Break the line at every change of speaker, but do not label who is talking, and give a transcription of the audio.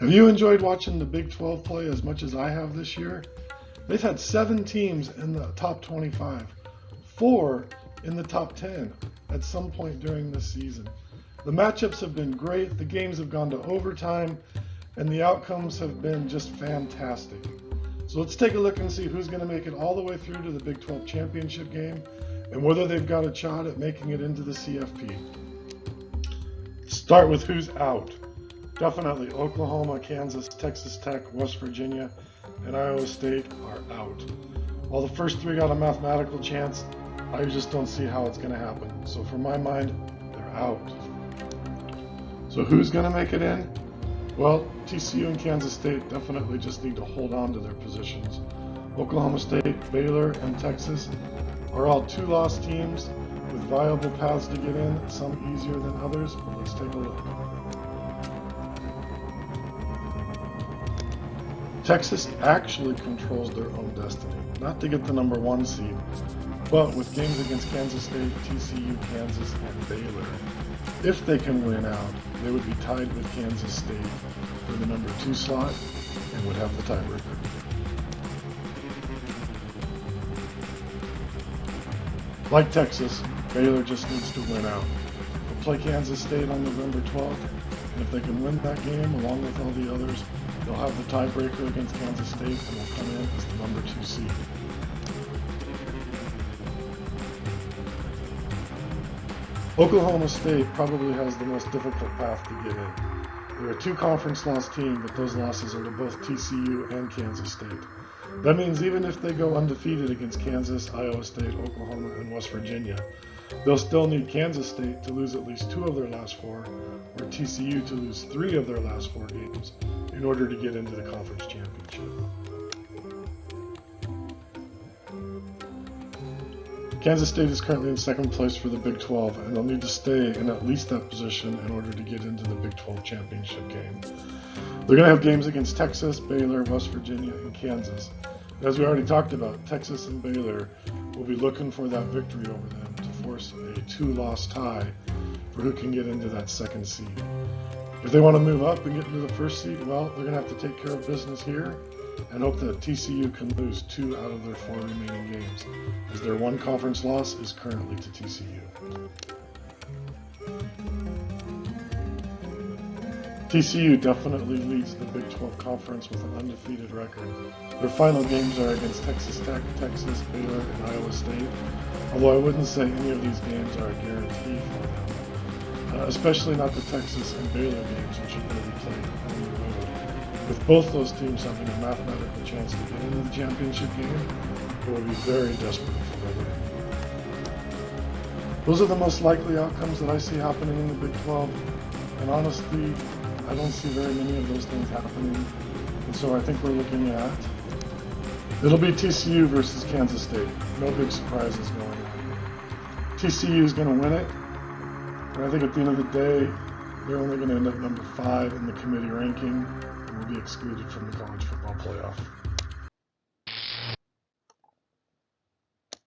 Have you enjoyed watching the Big 12 play as much as I have this year? They've had 7 teams in the top 25, 4 in the top 10 at some point during this season. The matchups have been great, the games have gone to overtime, and the outcomes have been just fantastic. So let's take a look and see who's going to make it all the way through to the Big 12 championship game and whether they've got a shot at making it into the CFP. Start with who's out. Definitely Oklahoma, Kansas, Texas Tech, West Virginia, and Iowa State are out. While the first 3 got a mathematical chance, I just don't see how it's going to happen. So for my mind, they're out. So who's going to make it in? Well, TCU and Kansas State definitely just need to hold on to their positions. Oklahoma State, Baylor, and Texas are all 2-loss teams with viable paths to get in, some easier than others, but let's take a look. Texas actually controls their own destiny, not to get the number 1 seed, but with games against Kansas State, TCU, Kansas, and Baylor. If they can win out, they would be tied with Kansas State for the number 2 slot and would have the tiebreaker. Like Texas, Baylor just needs to win out. They'll play Kansas State on November 12th, and if they can win that game along with all the others, they'll have the tiebreaker against Kansas State and will come in as the number 2 seed. Oklahoma State probably has the most difficult path to get in. They're a 2 conference loss team, but those losses are to both TCU and Kansas State. That means even if they go undefeated against Kansas, Iowa State, Oklahoma, and West Virginia, they'll still need Kansas State to lose at least 2 of their last 4, or TCU to lose 3 of their last 4 games in order to get into the conference championship. Kansas State is currently in 2nd place for the Big 12, and they'll need to stay in at least that position in order to get into the Big 12 championship game. They're going to have games against Texas, Baylor, West Virginia, and Kansas. As we already talked about, Texas and Baylor will be looking for that victory over them to force a 2-loss tie for who can get into that 2nd seed. If they want to move up and get into the 1st seed, well, they're going to have to take care of business here and hope that TCU can lose 2 out of their 4 remaining games, as their 1 conference loss is currently to TCU. TCU definitely leads the Big 12 Conference with an undefeated record. Their final games are against Texas Tech, Texas, Baylor, and Iowa State, although I wouldn't say any of these games are a guarantee for them, especially not the Texas and Baylor games, which are going to be played on the road. With both those teams having a mathematical chance to get into the championship game, they will be very desperate for their win. Those are the most likely outcomes that I see happening in the Big 12, and honestly, I don't see very many of those things happening, and so I think we're looking at, it'll be TCU versus Kansas State. No big surprises going on. TCU is going to win it, and I think at the end of the day, they're only going to end up number 5 in the committee ranking and will be excluded from the college football playoff.